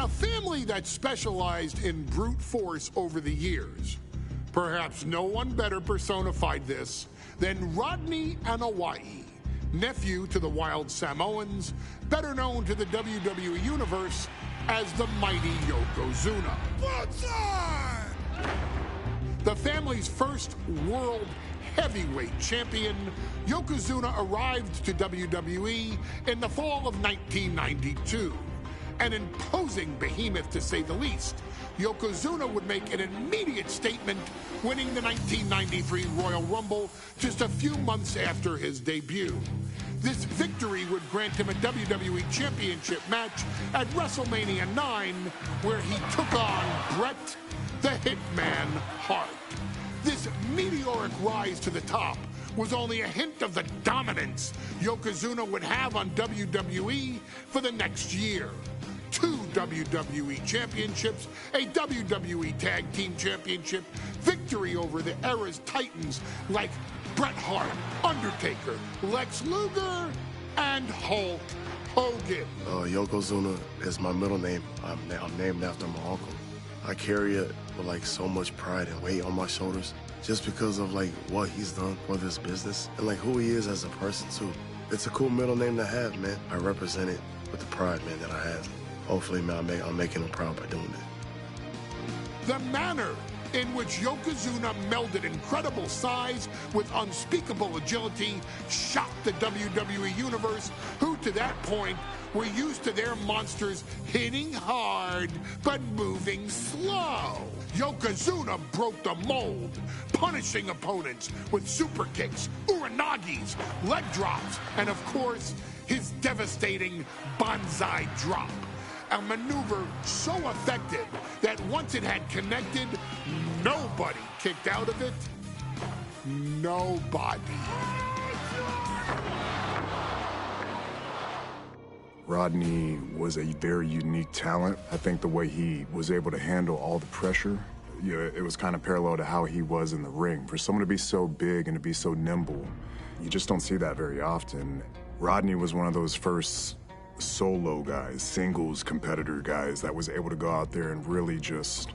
A family that specialized in brute force over the years. Perhaps no one better personified this than Rodney Anoa'i, nephew to the Wild Samoans, better known to the WWE Universe as the mighty Yokozuna. The family's first world heavyweight champion, Yokozuna arrived to WWE in the fall of 1992. An imposing behemoth, to say the least, Yokozuna would make an immediate statement, winning the 1993 Royal Rumble just a few months after his debut. This victory would grant him a WWE Championship match at WrestleMania 9, where he took on Bret the Hitman Hart. This meteoric rise to the top was only a hint of the dominance Yokozuna would have on WWE for the next year. 2 WWE championships, a WWE Tag Team Championship, victory over the era's titans like Bret Hart, Undertaker, Lex Luger, and Hulk Hogan. Yokozuna is my middle name. I'm named after my uncle. I carry it with like so much pride and weight on my shoulders just because of like what he's done for this business and like who he is as a person too. It's a cool middle name to have, man. I represent it with the pride, man, that I have. Hopefully, man, I'm making him proud by doing that. The manner in which Yokozuna melded incredible size with unspeakable agility shocked the WWE Universe, who to that point were used to their monsters hitting hard but moving slow. Yokozuna broke the mold, punishing opponents with super kicks, uranagis, leg drops, and of course, his devastating banzai drop. A maneuver so effective that once it had connected, nobody kicked out of it. Nobody. Rodney was a very unique talent. I think the way he was able to handle all the pressure, it was kind of parallel to how he was in the ring. For someone to be so big and to be so nimble, you just don't see that very often. Rodney was one of those first solo guys, singles competitor guys that was able to go out there and really just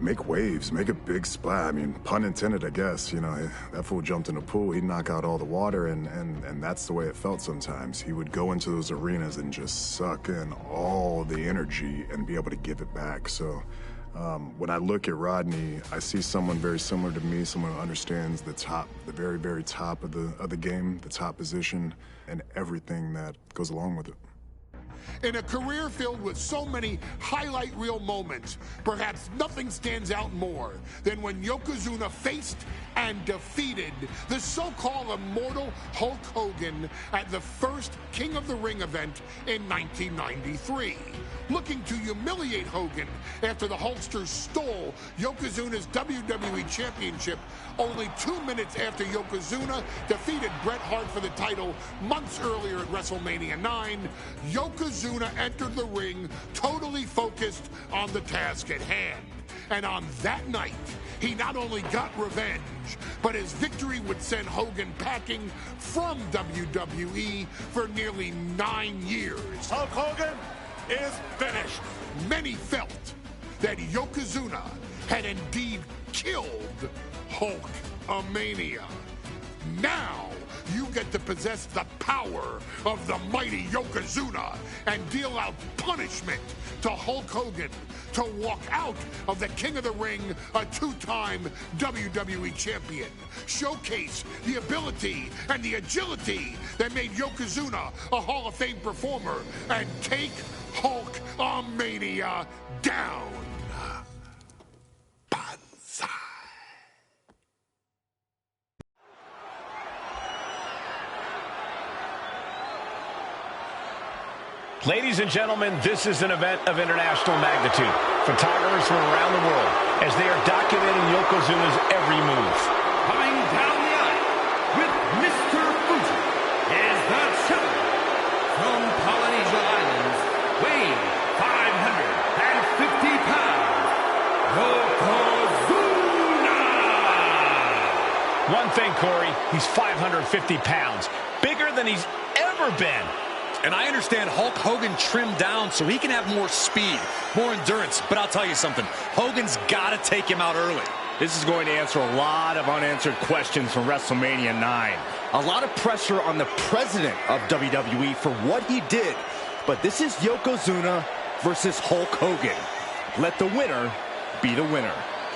make waves, make a big splash. I mean, pun intended, I guess. You know, that fool jumped in the pool, he'd knock out all the water, and that's the way it felt sometimes. He would go into those arenas and just suck in all the energy and be able to give it back. So when I look at Rodney, I see someone very similar to me, someone who understands the top, the very, very top of the game, the top position, and everything that goes along with it. In a career filled with so many highlight reel moments, perhaps nothing stands out more than when Yokozuna faced and defeated the so-called immortal Hulk Hogan at the first King of the Ring event in 1993. Looking to humiliate Hogan after the Hulkster stole Yokozuna's WWE Championship only 2 minutes after Yokozuna defeated Bret Hart for the title months earlier at WrestleMania 9, Yokozuna entered the ring totally focused on the task at hand. And on that night, he not only got revenge, but his victory would send Hogan packing from WWE for nearly 9 years. Hulk Hogan is finished. Many felt that Yokozuna had indeed killed Hulkamania. Now, you get to possess the power of the mighty Yokozuna and deal out punishment to Hulk Hogan to walk out of the King of the Ring, a 2-time WWE champion. Showcase the ability and the agility that made Yokozuna a Hall of Fame performer and take Hulkamania down. Banzai. Ladies and gentlemen, this is an event of international magnitude. Photographers from around the world as they are documenting Yokozuna's every move. Coming down the aisle with Mr. Fuji is the challenger from Polynesia Islands, weighing 550 pounds, Yokozuna! One thing, Corey, he's 550 pounds, bigger than he's ever been. And I understand Hulk Hogan trimmed down so he can have more speed, more endurance. But I'll tell you something, Hogan's got to take him out early. This is going to answer a lot of unanswered questions from WrestleMania 9. A lot of pressure on the president of WWE for what he did. But this is Yokozuna versus Hulk Hogan. Let the winner be the winner.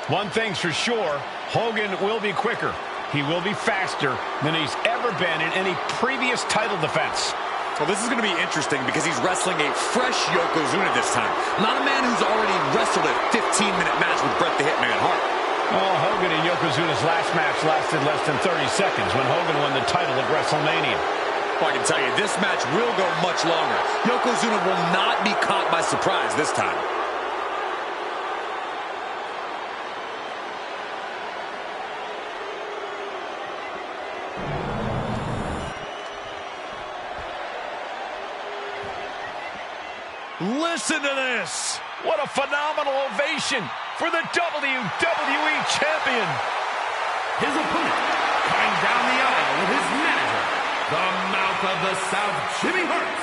One thing's for sure, Hogan will be quicker. He will be faster than he's ever been in any previous title defense. Well, this is going to be interesting because he's wrestling a fresh Yokozuna this time. Not a man who's already wrestled a 15-minute match with Bret the Hitman Hart. Well, Hogan and Yokozuna's last match lasted less than 30 seconds when Hogan won the title at WrestleMania. Well, I can tell you, this match will go much longer. Yokozuna will not be caught by surprise this time. Listen to this. What a phenomenal ovation for the WWE Champion. His opponent, coming down the aisle with his manager, the Mouth of the South, Jimmy Hart,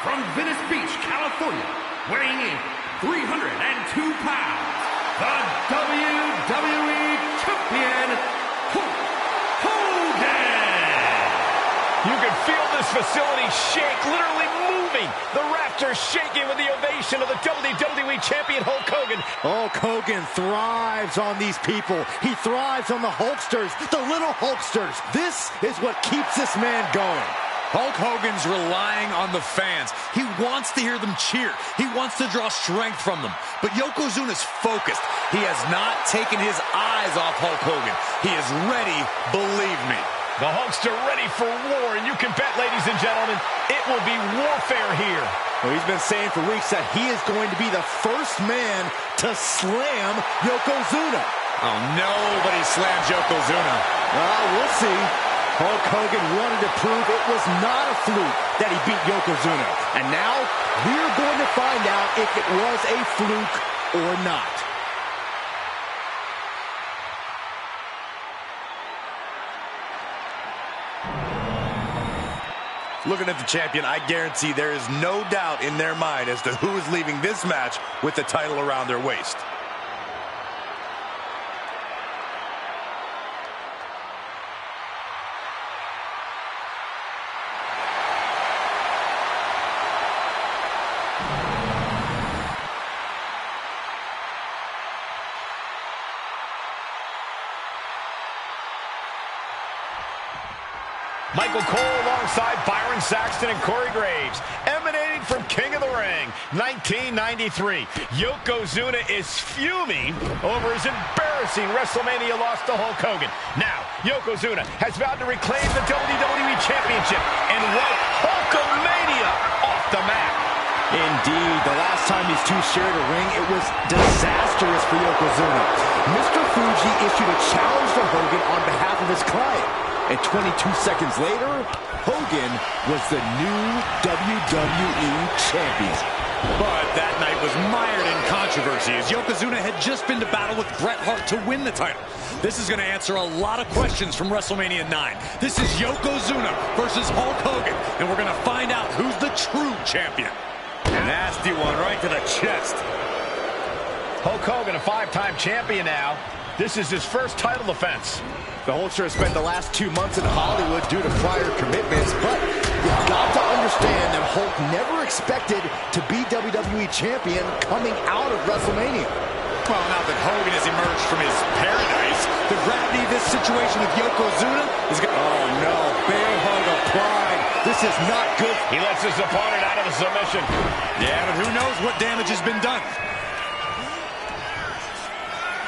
from Venice Beach, California, weighing in 302 pounds, the WWE Champion, Hulk Hogan. You can feel this facility shake, literally moving. The rafters shaking with the ovation of the WWE Champion Hulk Hogan. Hulk Hogan thrives on these people. He thrives on the Hulksters, the little Hulksters. This is what keeps this man going. Hulk Hogan's relying on the fans. He wants to hear them cheer. He wants to draw strength from them. But Yokozuna's focused. He has not taken his eyes off Hulk Hogan. He is ready, believe me. The Hulkster ready for war, and you can bet, ladies and gentlemen, it will be warfare here. Well, he's been saying for weeks that he is going to be the first man to slam Yokozuna. Oh, nobody slams Yokozuna. Well, we'll see. Hulk Hogan wanted to prove it was not a fluke that he beat Yokozuna. And now, we're going to find out if it was a fluke or not. Looking at the champion, I guarantee there is no doubt in their mind as to who is leaving this match with the title around their waist. Michael Cole alongside Byron Saxton and Corey Graves, emanating from King of the Ring, 1993. Yokozuna is fuming over his embarrassing WrestleMania loss to Hulk Hogan. Now, Yokozuna has vowed to reclaim the WWE Championship and wipe Hulkamania off the map. Indeed, the last time these two shared a ring, it was disastrous for Yokozuna. Mr. Fuji issued a challenge to Hogan on behalf of his client. And 22 seconds later, Hogan was the new WWE Champion. But that night was mired in controversy as Yokozuna had just been to battle with Bret Hart to win the title. This is going to answer a lot of questions from WrestleMania 9. This is Yokozuna versus Hulk Hogan, and we're going to find out who's the true champion. Nasty one right to the chest. Hulk Hogan, a five-time champion now. This is his first title defense. The Hulkster has spent the last 2 months in Hollywood due to prior commitments, but you've got to understand that Hulk never expected to be WWE Champion coming out of WrestleMania. Well, now that Hogan has emerged from his paradise, the gravity of this situation with Yokozuna is going to... Oh, no. Bear hug of pride. This is not good. He lets his opponent out of the submission. Yeah, but who knows what damage has been done.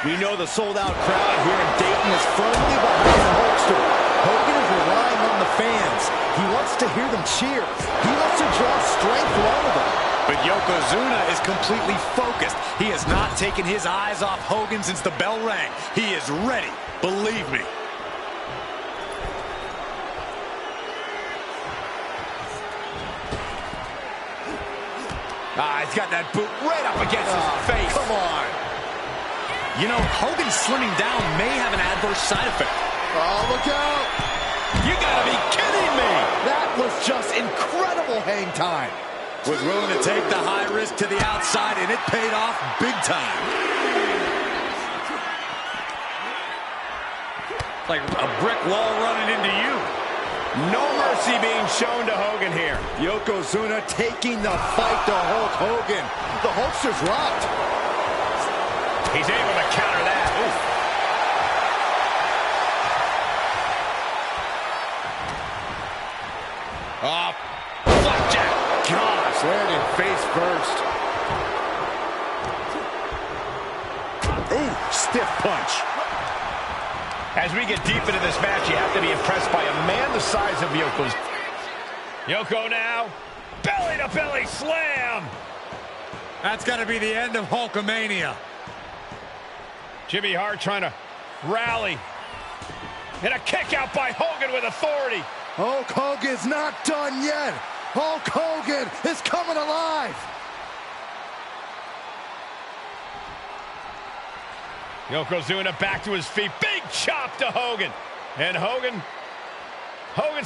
We know the sold-out crowd here in Dayton is firmly behind the Hulkster. Hogan is relying on the fans. He wants to hear them cheer. He wants to draw strength from all of them. But Yokozuna is completely focused. He has not taken his eyes off Hogan since the bell rang. He is ready, believe me. He's got that boot right up against his face. Come on. You know, Hogan slimming down may have an adverse side effect. Oh, look out. You gotta be kidding me. That was just incredible hang time. Was willing to take the high risk to the outside, and it paid off big time. Like a brick wall running into you. No mercy being shown to Hogan here. Yokozuna taking the fight to Hulk Hogan. The Hulkster's rocked. He's able to counter that. Flapjack. Gosh, landing face first. Ooh, stiff punch. As we get deep into this match, you have to be impressed by a man the size of Yoko's. Yoko now. Belly-to-belly slam. That's got to be the end of Hulkamania. Jimmy Hart trying to rally. And a kick out by Hogan with authority. Hulk Hogan's not done yet. Hulk Hogan is coming alive. Yokozuna back to his feet. Big chop to Hogan. And Hogan's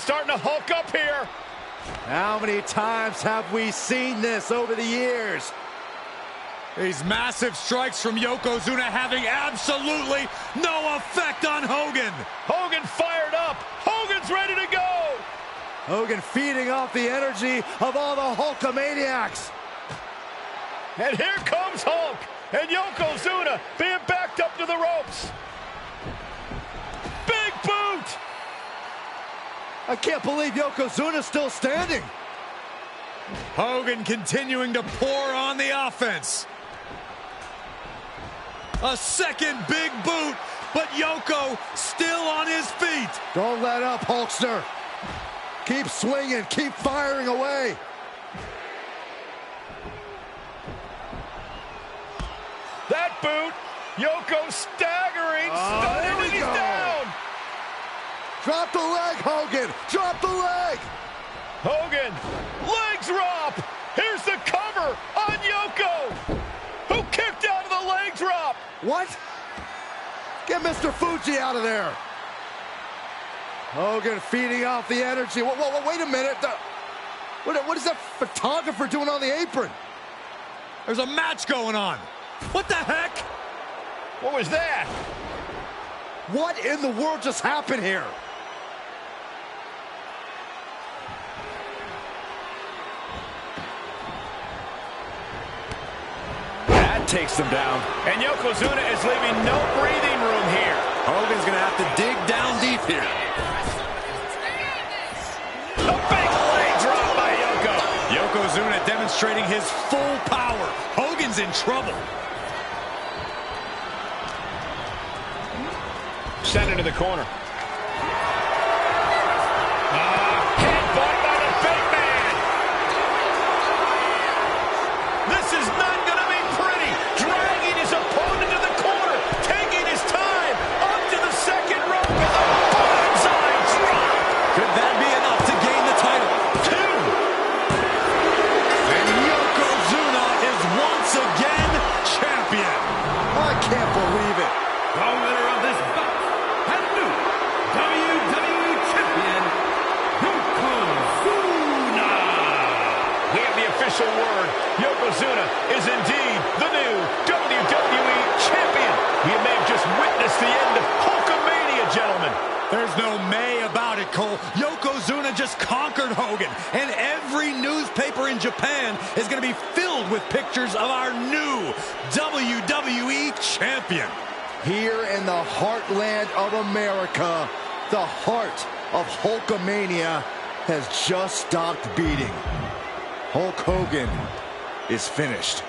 starting to hulk up here. How many times have we seen this over the years? These massive strikes from Yokozuna having absolutely no effect on Hogan. Hogan fired up. Hogan's ready to go. Hogan feeding off the energy of all the Hulkamaniacs. And here comes Hulk. And Yokozuna being backed up to the ropes. Big boot. I can't believe Yokozuna's still standing. Hogan continuing to pour on the offense. A second big boot, but Yoko still on his feet. Don't let up, Hulkster. Keep swinging, keep firing away. That boot, Yoko staggering, stunning, and he's down. Drop the leg, Hogan. Drop the leg. Hogan, leg drop. Here's the cover on Yoko, who kicked out of the leg drop. What? Get Mr. Fuji out of there. Hogan feeding off the energy. Whoa, wait a minute. What is that photographer doing on the apron? There's a match going on. What the heck? What was that? What in the world just happened here? That takes them down. And Yokozuna is leaving no breathing room here. Hogan's going to have to dig down deep here. A big leg drop by Yoko. Yokozuna demonstrating his full power. Hogan's in trouble. Sent into the corner. Headbutt by the big man. This is not going to be pretty. Dragging his opponent to the corner. Taking his time. Up to the second rope. With a bonsai drop. Could that be enough to gain the title? 2. And Yokozuna is once again champion. I can't believe it. The winner of this bout and new WWE Champion, Yokozuna. We have the official word. Yokozuna is indeed the new WWE Champion. We may have just witnessed the end of Hulkamania, gentlemen. There's no may about it, Cole. Yokozuna just conquered Hogan, and every newspaper in Japan is going to be filled with pictures of our new WWE Champion. Here in the heartland of America, the heart of Hulkamania has just stopped beating. Hulk Hogan is finished.